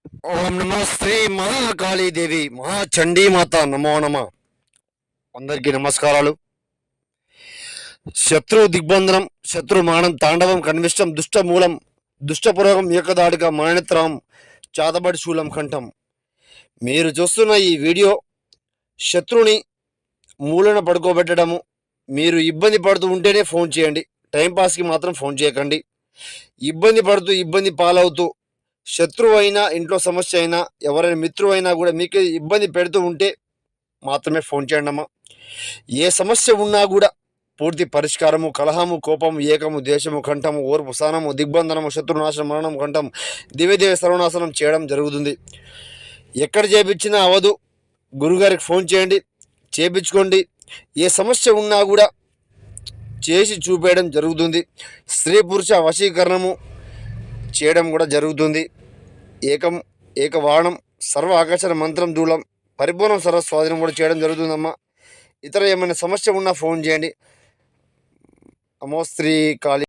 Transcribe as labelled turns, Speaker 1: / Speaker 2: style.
Speaker 1: ఓం నమో శ్రీ మహాకాళీదేవి మహాచండీ మాత నమో నమ. అందరికీ నమస్కారాలు. శత్రు దిగ్బంధనం, శత్రు మానం తాండవం కనివిష్టం, దుష్టమూలం దుష్టపురోగం ఏకదాడిగా మాణిత్రం చాతబడి శూలం కంఠం. మీరు చూస్తున్న ఈ వీడియో శత్రుని మూలన పడుకోబెట్టడము. మీరు ఇబ్బంది పడుతూ ఉంటేనే ఫోన్ చేయండి, టైంపాస్కి మాత్రం ఫోన్ చేయకండి. ఇబ్బంది పాలవుతూ శత్రువు అయినా, ఇంట్లో సమస్య అయినా, ఎవరైనా మిత్రువు అయినా కూడా మీకు ఇబ్బంది పెడుతూ ఉంటే మాత్రమే ఫోన్ చేయండి అమ్మా. ఏ సమస్య ఉన్నా కూడా పూర్తి పరిష్కారము, కలహము, కోపము, ఏకము, దేశము, కంఠము, ఓర్పు, స్థానము, దిగ్బంధనము, శత్రునాశనం, మరణం, కంఠం, దివ్యదేవ సర్వనాశనం చేయడం జరుగుతుంది. ఎక్కడ చేపించినా అవదు, గురుగారికి ఫోన్ చేయండి, చేపించుకోండి. ఏ సమస్య ఉన్నా కూడా చేసి చూపేయడం జరుగుతుంది. స్త్రీ పురుష వశీకరణము చేయడం కూడా జరుగుతుంది. ఏకవాణం సర్వ ఆకర్షణ మంత్రం దూలం పరిపూర్ణ సర్వ స్వాధీనం కూడా చేయడం జరుగుతుందమ్మా. ఇతర ఏమైనా సమస్య ఉన్నా ఫోన్ చేయండి. నమో శ్రీ కాళీ.